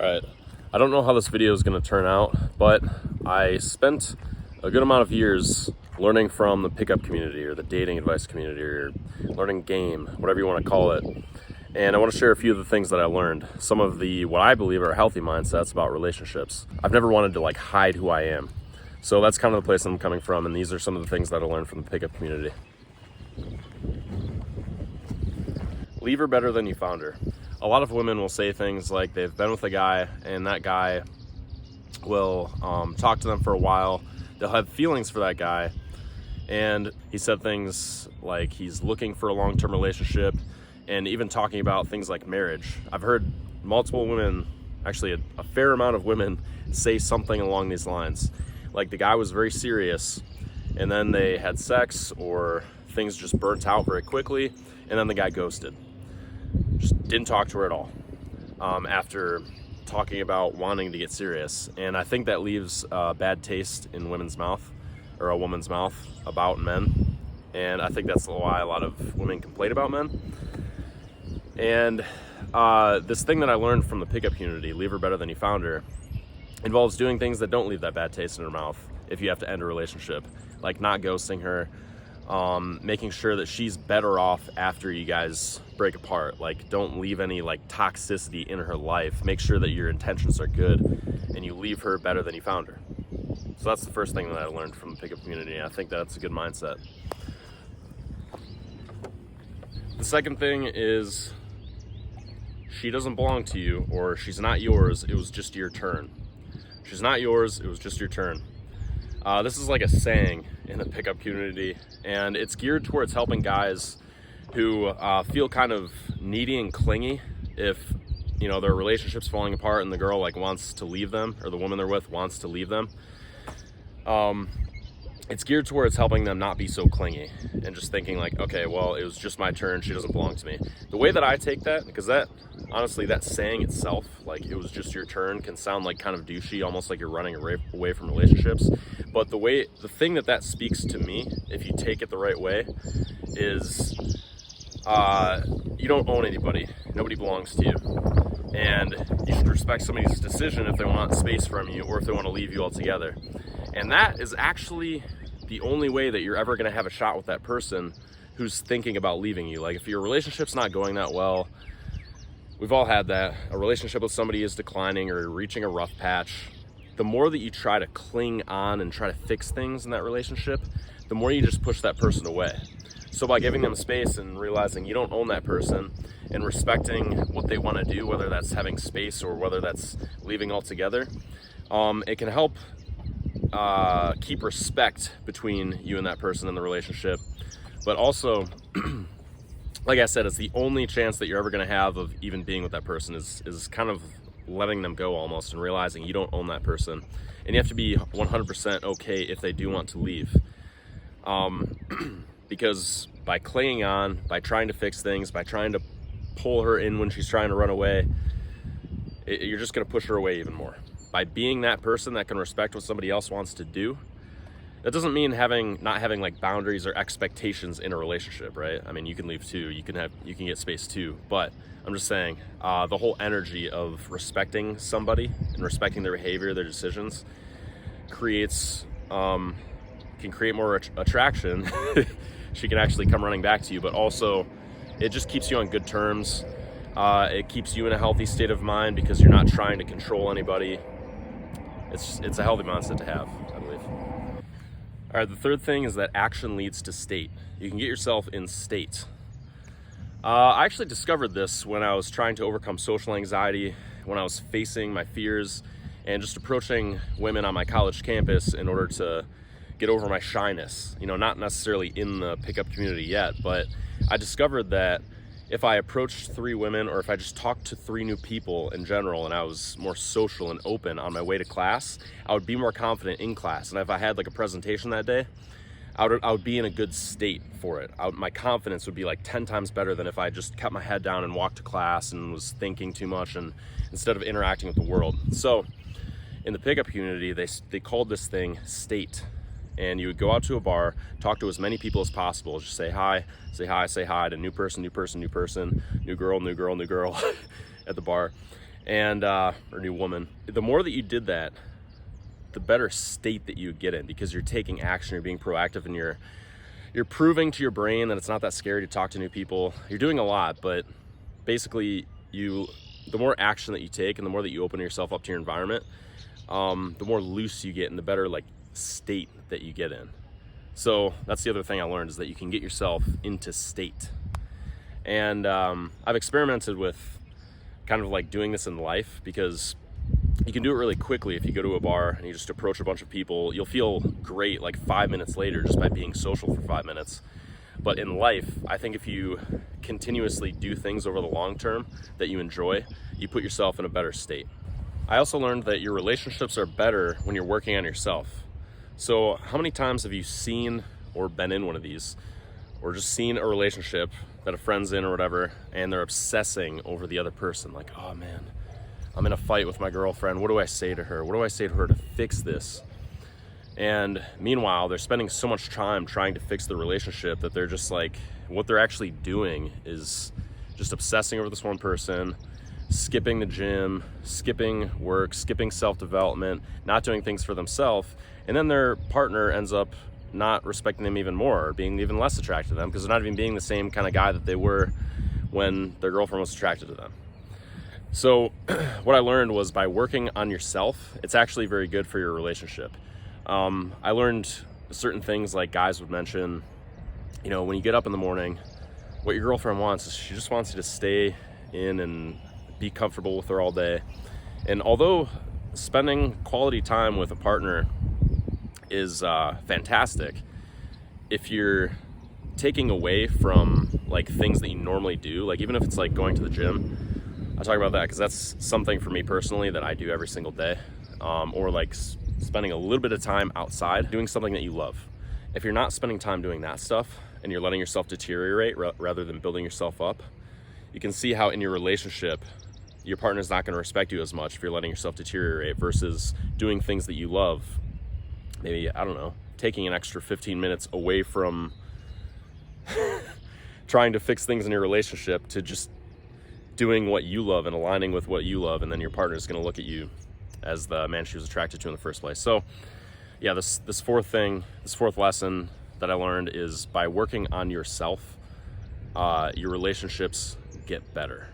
Alright, I don't know how this video is going to turn out, but I spent a good amount of years learning from the pickup community or the dating advice community or learning game, whatever you want to call it. And I want to share a few of the things that I learned. Some of the, what I believe are healthy mindsets about relationships. I've never wanted to hide who I am. So that's kind of the place I'm coming from, and these are some of the things that I learned from the pickup community. Leave her better than you found her. A lot of women will say things like they've been with a guy and that guy will talk to them for a while. They'll have feelings for that guy, and he said things like he's looking for a long-term relationship, and even talking about things like marriage. I've heard multiple women, actually a fair amount of women, say something along these lines. Like the guy was very serious, and then they had sex, or things just burnt out very quickly, and then the guy ghosted. Just didn't talk to her at all after talking about wanting to get serious. And I think that leaves a bad taste in women's mouth, or a woman's mouth, about men. And I think that's why a lot of women complain about men. And this thing that I learned from the pickup community, leave her better than you found her, involves doing things that don't leave that bad taste in her mouth if you have to end a relationship, like not ghosting her, making sure that she's better off after you guys break apart. Like, don't leave any toxicity in her life. Make sure that your intentions are good and you leave her better than you found her. So that's the first thing that I learned from the pickup community. I think that's a good mindset. The second thing is, she doesn't belong to you, or she's not yours. It was just your turn. She's not yours. It was just your turn. This is like a saying in the pickup community, and it's geared towards helping guys who feel kind of needy and clingy if, you know, their relationship's falling apart and the girl wants to leave them, or the woman they're with wants to leave them. It's geared towards helping them not be so clingy and just thinking okay, well, it was just my turn, she doesn't belong to me. The way that I take that, because honestly, that saying itself, it was just your turn, can sound kind of douchey, almost like you're running away from relationships. But the thing that speaks to me, if you take it the right way, is you don't own anybody. Nobody belongs to you. And you should respect somebody's decision if they want space from you, or if they want to leave you altogether. And that is actually the only way that you're ever going to have a shot with that person who's thinking about leaving you. If your relationship's not going that well, we've all had that. A relationship with somebody is declining or reaching a rough patch. The more that you try to cling on and try to fix things in that relationship, the more you just push that person away. So by giving them space and realizing you don't own that person, and respecting what they want to do, whether that's having space or whether that's leaving altogether, it can help keep respect between you and that person in the relationship. But also, like I said, it's the only chance that you're ever going to have of even being with that person is kind of letting them go almost, and realizing you don't own that person. And you have to be 100% okay if they do want to leave. Because by clinging on, by trying to fix things, by trying to pull her in when she's trying to run away, you're just going to push her away even more. By being that person that can respect what somebody else wants to do, that doesn't mean not having boundaries or expectations in a relationship, right? I mean, you can leave too, you can get space too, but I'm just saying, the whole energy of respecting somebody and respecting their behavior, their decisions, can create more attraction. She can actually come running back to you, but also it just keeps you on good terms. It keeps you in a healthy state of mind because you're not trying to control anybody. It's a healthy mindset to have, I believe. All right, the third thing is that action leads to state. You can get yourself in state. I actually discovered this when I was trying to overcome social anxiety, when I was facing my fears and just approaching women on my college campus in order to get over my shyness. You know, not necessarily in the pickup community yet, but I discovered that if I approached 3 women, or if I just talked to 3 new people in general, and I was more social and open on my way to class, I would be more confident in class. And if I had a presentation that day, I would be in a good state for it. My confidence would be 10 times better than if I just kept my head down and walked to class and was thinking too much, and instead of interacting with the world. So in the pickup community, they called this thing state. And you would go out to a bar, talk to as many people as possible, just say hi to new person, new girl at the bar. and or new woman. The more that you did that, the better state that you get in, because you're taking action, you're being proactive, and you're proving to your brain that it's not that scary to talk to new people. You're doing a lot, but basically the more action that you take and the more that you open yourself up to your environment, the more loose you get and the better like state that you get in. So that's the other thing I learned, is that you can get yourself into state. And I've experimented with kind of like doing this in life, because you can do it really quickly. If you go to a bar and you just approach a bunch of people, you'll feel great like 5 minutes later just by being social for 5 minutes. But in life, I think if you continuously do things over the long term that you enjoy, you put yourself in a better state. I also learned that your relationships are better when you're working on yourself. So how many times have you seen or been in one of these, or just seen a relationship that a friend's in or whatever, and they're obsessing over the other person? Like, oh man, I'm in a fight with my girlfriend. What do I say to her? What do I say to her to fix this? And meanwhile, they're spending so much time trying to fix the relationship that they're just like, what they're actually doing is just obsessing over this one person, skipping the gym, skipping work, skipping self-development, not doing things for themselves. And then their partner ends up not respecting them even more, or being even less attracted to them, because they're not even being the same kind of guy that they were when their girlfriend was attracted to them. So what I learned was, by working on yourself, it's actually very good for your relationship. I learned certain things, like guys would mention, you know, when you get up in the morning, what your girlfriend wants is she just wants you to stay in and be comfortable with her all day. And although spending quality time with a partner is fantastic, if you're taking away from like things that you normally do, like even if it's like going to the gym, I talk about that because that's something for me personally that I do every single day, or like spending a little bit of time outside doing something that you love. If you're not spending time doing that stuff and you're letting yourself deteriorate rather than building yourself up, you can see how in your relationship your partner's not going to respect you as much if you're letting yourself deteriorate, versus doing things that you love. Maybe, I don't know, taking an extra 15 minutes away from trying to fix things in your relationship to just doing what you love and aligning with what you love, and then your partner's going to look at you as the man she was attracted to in the first place. So yeah, this fourth lesson that I learned is, by working on yourself, your relationships get better.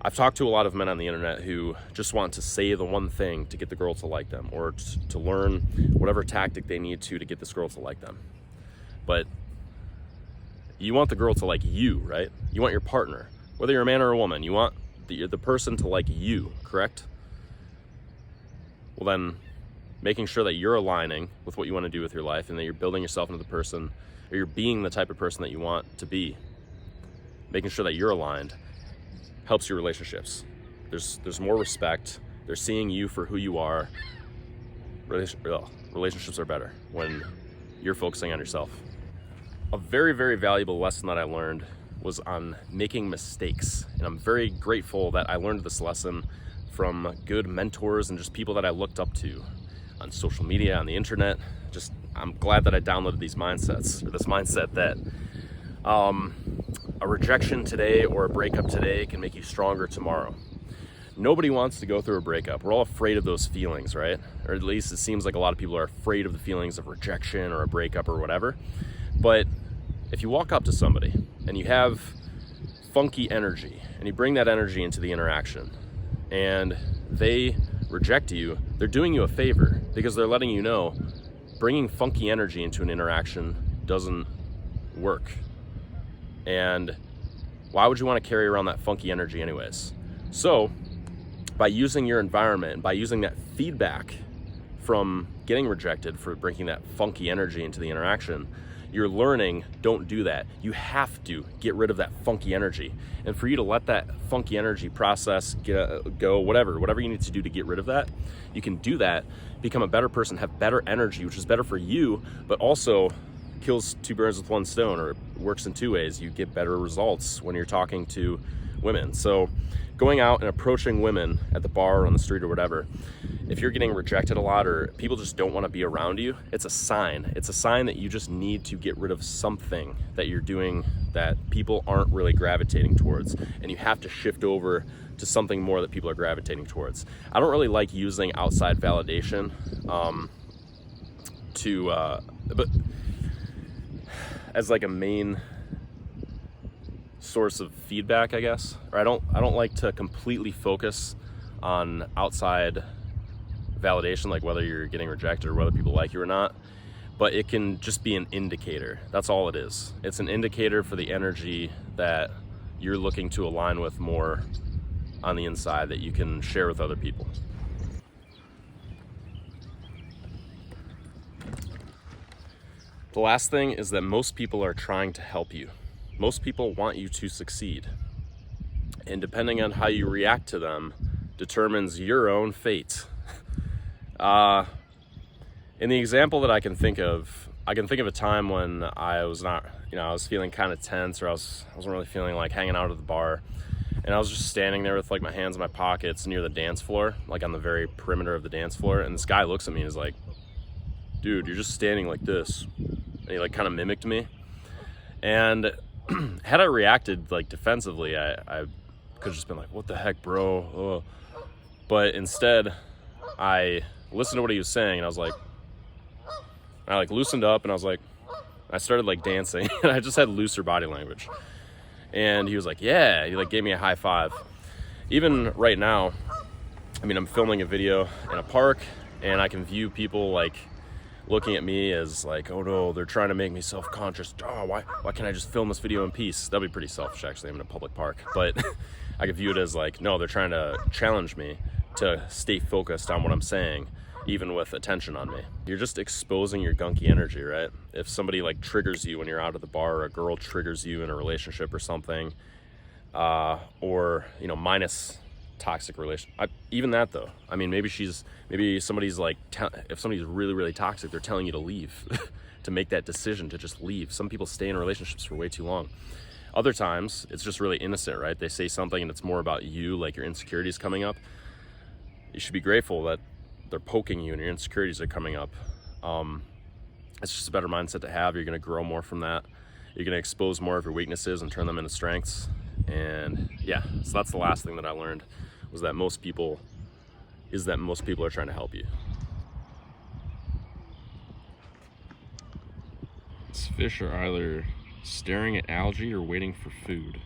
I've talked to a lot of men on the internet who just want to say the one thing to get the girl to like them, or to learn whatever tactic they need to get this girl to like them. But you want the girl to like you, right? You want your partner, whether you're a man or a woman, you want the person to like you, correct? Well then, making sure that you're aligning with what you want to do with your life, and that you're building yourself into the person, or you're being the type of person that you want to be, making sure that you're aligned, helps your relationships. There's more respect. They're seeing you for who you are. Relationships are better when you're focusing on yourself. A very, very valuable lesson that I learned was on making mistakes. And I'm very grateful that I learned this lesson from good mentors and just people that I looked up to on social media, on the internet. Just, I'm glad that I downloaded these mindsets, or this mindset that a rejection today or a breakup today can make you stronger tomorrow. Nobody wants to go through a breakup. We're all afraid of those feelings, right? Or at least it seems like a lot of people are afraid of the feelings of rejection or a breakup or whatever. But if you walk up to somebody and you have funky energy, and you bring that energy into the interaction, and they reject you, they're doing you a favor, because they're letting you know bringing funky energy into an interaction doesn't work. And why would you want to carry around that funky energy anyways? So by using your environment, and by using that feedback from getting rejected for bringing that funky energy into the interaction, you're learning, don't do that. You have to get rid of that funky energy. And for you to let that funky energy process go, whatever you need to do to get rid of that, you can do that, become a better person, have better energy, which is better for you, but also kills two birds with one stone, or works in two ways. You get better results when you're talking to women. So going out and approaching women at the bar or on the street or whatever, if you're getting rejected a lot, or people just don't want to be around you, it's a sign. It's a sign that you just need to get rid of something that you're doing that people aren't really gravitating towards. And you have to shift over to something more that people are gravitating towards. I don't really like using outside validation but as like a main source of feedback, I guess. Or I don't like to completely focus on outside validation, like whether you're getting rejected or whether people like you or not. But it can just be an indicator. That's all it is. It's an indicator for the energy that you're looking to align with more on the inside that you can share with other people. The last thing is that most people are trying to help you. Most people want you to succeed. And depending on how you react to them determines your own fate. In the example that I can think of a time when I was not, I was feeling kind of tense, or I wasn't really feeling like hanging out at the bar. And I was just standing there with like my hands in my pockets near the dance floor, like on the very perimeter of the dance floor. And this guy looks at me and is like, dude, you're just standing like this. And he like kind of mimicked me. And had I reacted like defensively, I could have just been like, what the heck, bro? Ugh. But instead, I listened to what he was saying, and I was like, I like loosened up, and I started like dancing, and I just had looser body language. And he was like, yeah, he like gave me a high five. Even right now, I mean, I'm filming a video in a park, and I can view people like looking at me as like, oh no, they're trying to make me self-conscious. Oh, why can't I just film this video in peace? That'd be pretty selfish, actually. I'm in a public park. But I could view it as like, no, they're trying to challenge me to stay focused on what I'm saying, even with attention on me. You're just exposing your gunky energy, right? If somebody like triggers you when you're out at the bar, or a girl triggers you in a relationship or something, or, minus toxic relation. Even that though, I mean, maybe somebody's like, if somebody's really, really toxic, they're telling you to leave, to make that decision to just leave. Some people stay in relationships for way too long. Other times it's just really innocent, right? They say something and it's more about you, like your insecurities coming up. You should be grateful that they're poking you and your insecurities are coming up. It's just a better mindset to have. You're going to grow more from that. You're going to expose more of your weaknesses and turn them into strengths. And yeah, so that's the last thing that I learned, was that most people are trying to help you. These fish are either staring at algae or waiting for food.